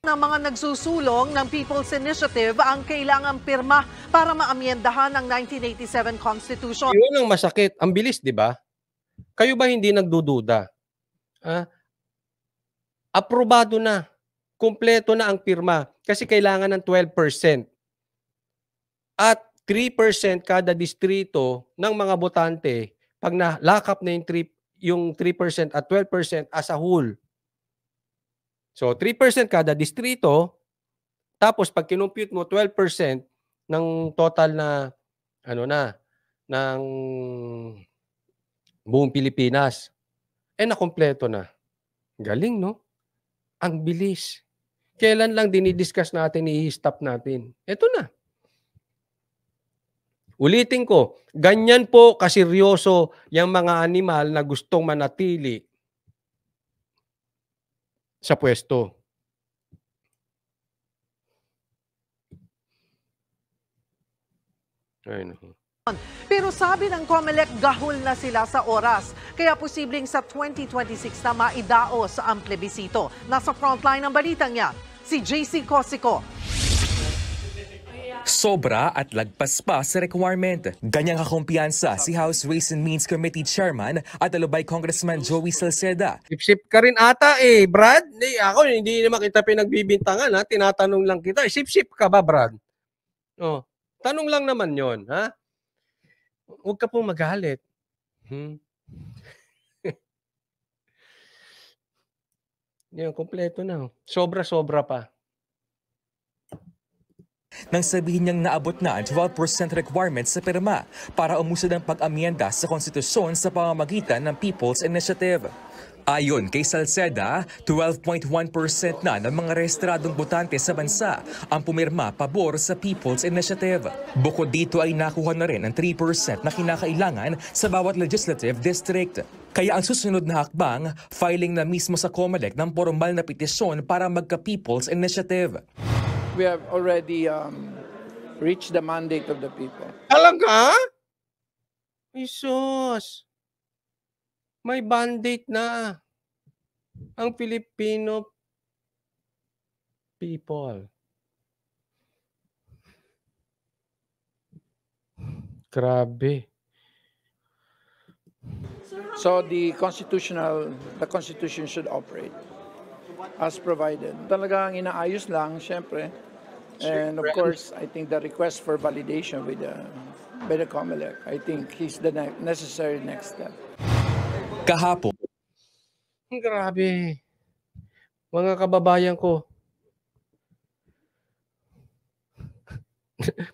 Ng mga nagsusulong ng People's Initiative ang kailangang pirma para maamyendahan ang 1987 Constitution. Yun ang masakit. Ang bilis, di ba? Kayo ba hindi nagdududa? Aprobado na. Kumpleto na ang pirma. Kasi kailangan ng 12%. At 3% kada distrito ng mga botante pag na-lock up na yung 3% at 12% as a whole. So 3% kada distrito, tapos pag kinumpute mo 12% ng total na ng buong Pilipinas, nakumpleto na. Galing, no? Ang bilis. Kailan lang dinidiscuss natin, i-stop natin. Ito na. Ulitin ko, ganyan po kaseryoso yung mga animal na gustong manatili sa pwesto. Ayun. Pero sabi ng COMELEC, gahol na sila sa oras. Kaya posibleng sa 2026 na maidaos ang plebisito. Nasa frontline ng balitang yan, si JC Cosico. Sobra at lagpas pa sa requirement. Ganyang kakumpiyansa si House Ways and Means Committee Chairman at Alubay Congressman Joey Salceda. Sip-sip ka rin ata Brad. Ako hindi naman kita pinagbibintangan ha. Tinatanong lang kita. Sip-sip ka ba, Brad? Oh, tanong lang naman yon, ha? Huwag ka pong magalit. Yan, kompleto na. Sobra-sobra pa. Nang sabihin niyang naabot na ang 12% requirement sa pirma para umusad ang pag-amyenda sa konstitusyon sa pamamagitan ng People's Initiative. Ayon kay Salceda, 12.1% na ng mga rehistradong botante sa bansa ang pumirma pabor sa People's Initiative. Bukod dito ay nakuha na rin ang 3% na kinakailangan sa bawat legislative district. Kaya ang susunod na hakbang, filing na mismo sa COMELEC ng formal na petisyon para magka-People's Initiative. We have already reached the mandate of the people. Talaga? Isos. May mandate na ang Filipino people. Grabe. So the Constitution should operate as provided. Talagang inaayos lang, syempre. And of course, I think the request for validation by the COMELEC, I think is the necessary next step. Kahapon. Grabe. Mga kababayan ko.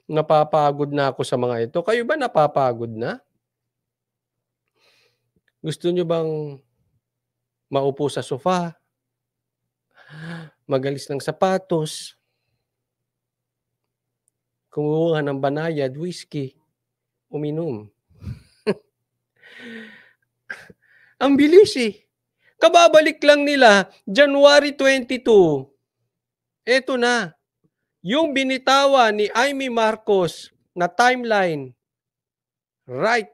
Napapagod na ako sa mga ito. Kayo ba napapagod na? Gusto nyo bang maupo sa sofa? Magalis ng sapatos? Kumuha ng banayad, whiskey, uminom. Ang bilis Kababalik lang nila, January 22. Eto na. Yung binitawan ni Amy Marcos na timeline, right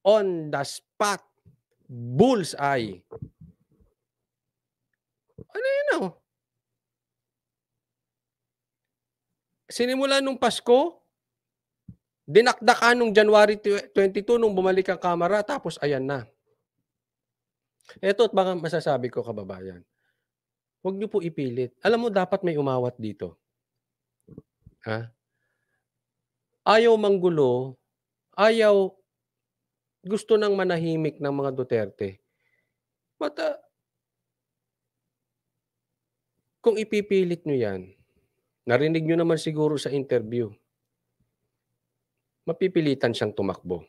on the spot, bullseye. Ano yun Sinimula nung Pasko, dinakdakan nung January 22 nung bumalik ang kamera, tapos ayan na. Ito at baka masasabi ko, kababayan. Huwag niyo po ipilit. Alam mo, dapat may umawat dito. Ayaw manggulo, gusto nang manahimik ng mga Duterte. But kung ipipilit nyo yan, narinig nyo naman siguro sa interview, mapipilitan siyang tumakbo.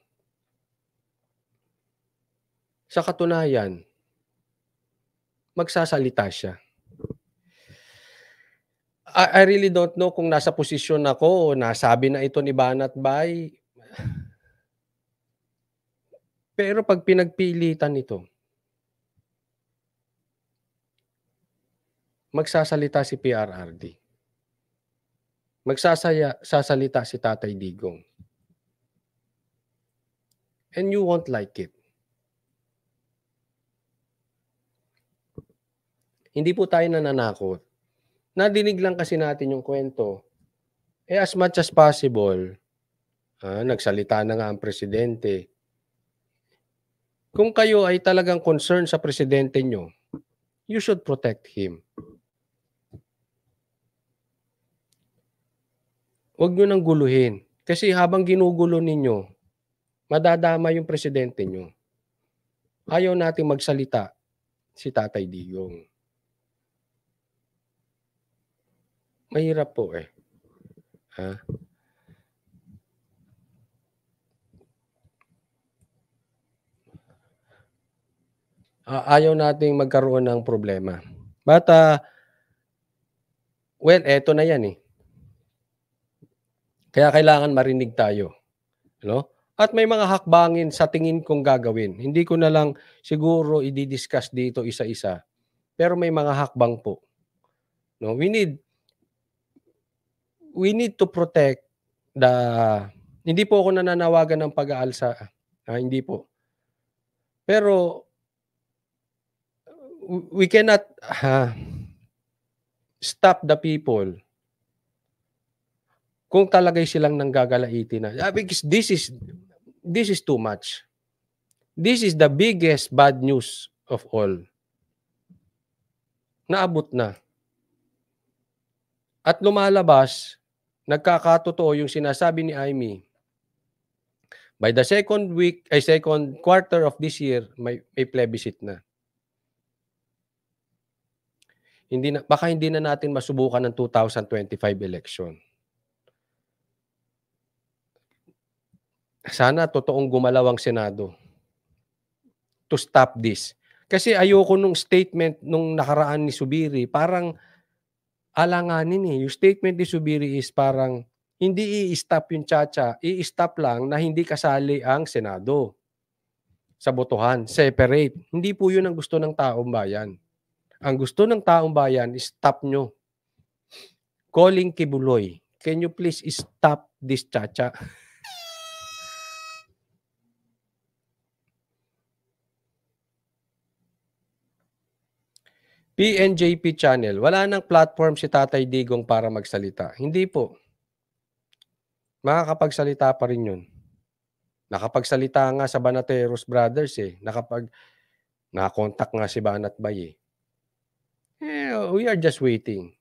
Sa katunayan, magsasalita siya. I really don't know kung nasa posisyon ako o nasabi na ito ni Banat Bay. Pero pag pinagpilitan ito, magsasalita si PRRD. Magsasalita si Tatay Digong. And you won't like it. Hindi po tayo nananakot. nadinig lang kasi natin yung kwento. As much as possible, nagsalita na nga ang presidente. Kung kayo ay talagang concerned sa presidente nyo, you should protect him. Huwag nyo nang guluhin. Kasi habang ginugulo ninyo, madadama yung presidente nyo. Ayaw nating magsalita si Tatay Digong. Mahirap po eh. Ayaw nating magkaroon ng problema. But, well, eto na yan eh. Kaya kailangan marinig tayo. No? At may mga hakbangin sa tingin kong gagawin. Hindi ko na lang siguro i-discuss dito isa-isa. Pero may mga hakbang po. No? We need to protect hindi po ako nananawagan ng pag-aalsa. Hindi po. Pero we cannot stop the people kung talagay silang nanggagalaitin na. Because this is too much. This is the biggest bad news of all. Naabot na. At lumalabas, nagkakatotoo yung sinasabi ni Amy. By the second quarter of this year, may plebiscite na. Baka hindi na natin masubukan ng 2025 election. Sana totoong gumalaw ang Senado to stop this. Kasi ayoko nung statement nung nakaraan ni Zubiri, parang alanganin eh. Yung statement ni Zubiri is parang hindi i-stop yung Chacha, i-stop lang na hindi kasali ang Senado sa botohan, separate. Hindi po yun ang gusto ng taong bayan. Ang gusto ng taong bayan is stop nyo. Calling Kibuloy, can you please stop this Chacha? PNJP channel, wala nang platform si Tatay Digong para magsalita. Hindi po. Makakapagsalita pa rin yun. Nakapagsalita nga sa Banateros Brothers eh. Nakakontak nga si Banat Bay eh. We are just waiting.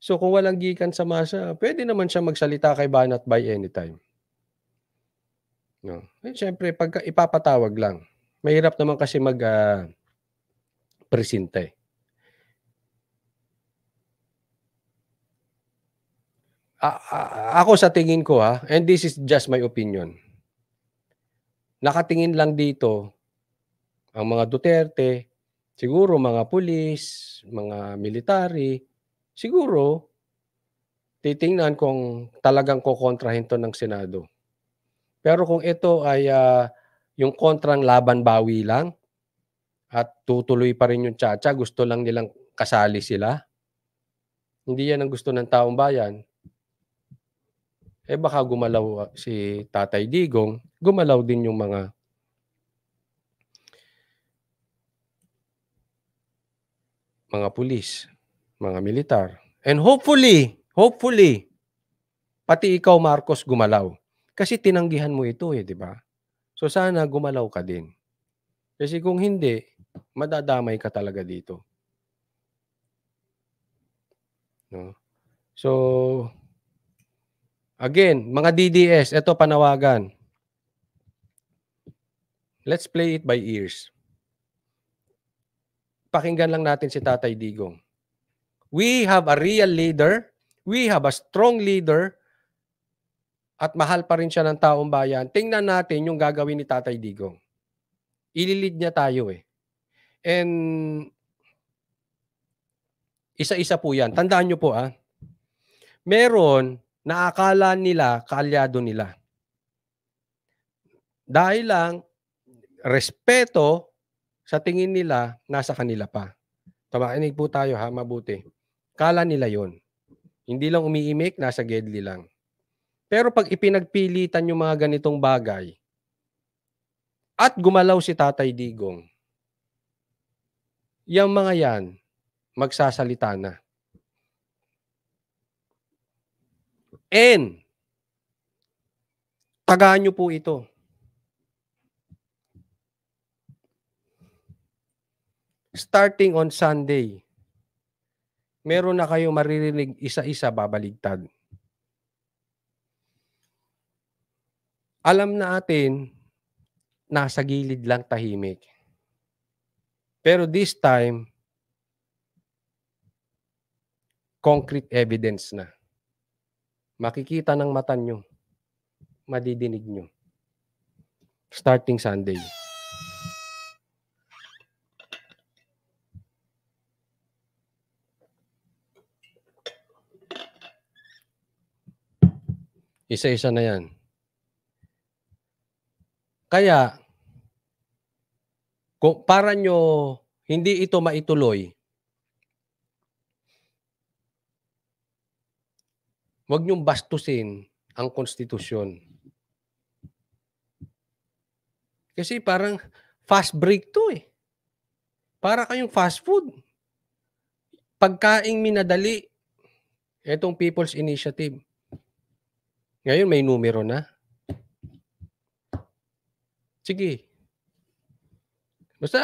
So kung walang gikan sa masa, pwede naman siya magsalita kay Banat Bay anytime. No. Siyempre, pagka ipapatawag lang. Mahirap naman kasi presenta eh. Ako sa tingin ko and this is just my opinion. Nakatingin lang dito ang mga Duterte, siguro mga pulis, mga military, siguro titingnan kung talagang kokontrahin to ng Senado. Pero kung ito ay yung kontrang laban bawi lang at tutuloy pa rin yung Chacha, gusto lang nilang kasali sila, hindi yan ang gusto ng taong bayan, baka gumalaw si Tatay Digong, gumalaw din yung mga pulis, mga militar. And hopefully, pati ikaw Marcos gumalaw. Kasi tinanggihan mo ito di ba? So sana gumalaw ka din. Kasi kung hindi, madadamay ka talaga dito. No? So, again, mga DDS, ito panawagan. Let's play it by ears. Pakinggan lang natin si Tatay Digong. We have a real leader. We have a strong leader. At mahal pa rin siya ng taong bayan. Tingnan natin yung gagawin ni Tatay Digong. Ililid niya tayo And isa-isa po yan. Tandaan nyo po meron na akala nila kaalyado nila. Dahil lang respeto sa tingin nila nasa kanila pa. Makinig po tayo mabuti. Kala nila yon. Hindi lang umiimik, nasa gedli lang. Pero pag ipinagpilitan yung mga ganitong bagay at gumalaw si Tatay Digong, yung mga yan magsasalita na. And tagaan nyo po ito. Starting on Sunday, meron na kayo maririnig isa-isa babaligtad. Alam natin, nasa gilid lang tahimik. Pero this time, concrete evidence na. Makikita ng mata nyo, madidinig nyo. Starting Sunday. Isa-isa na yan. Kaya, kung para nyo hindi ito maituloy, huwag nyong bastusin ang konstitusyon. Kasi parang fast break to eh. Para kayong fast food. Pagkaing minadali, itong People's Initiative. Ngayon may numero na. Sige. Basta,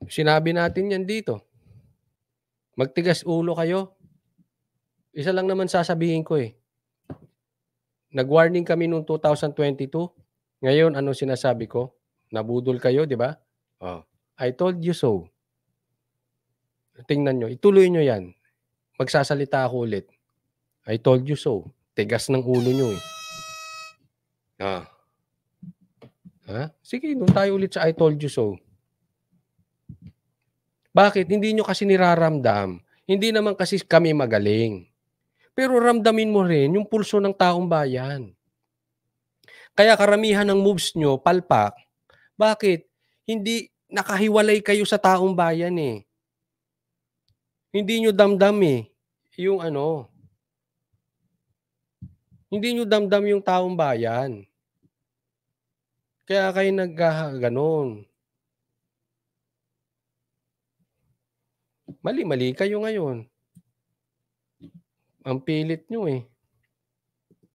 sinabi natin yan dito. Magtigas ulo kayo. Isa lang naman sasabihin ko eh. Nag-warning kami noong 2022. Ngayon, ano sinasabi ko? Nabudol kayo, di ba? Oh, I told you so. Tingnan nyo. Ituloy nyo yan. Magsasalita ako ulit. I told you so. Tigas ng ulo nyo eh. Ha? Sige, doon tayo ulit sa I told you so. Bakit? Hindi nyo kasi niraramdam. Hindi naman kasi kami magaling. Pero ramdamin mo rin yung pulso ng taong bayan. Kaya karamihan ng moves nyo, palpak. Bakit? Hindi nakahiwalay kayo sa taong bayan eh. Hindi nyo damdam eh. Yung ano. Hindi nyo damdam yung taong bayan. Kaya kayo nag-ganon. Mali-mali kayo ngayon. Ang pilit nyo eh.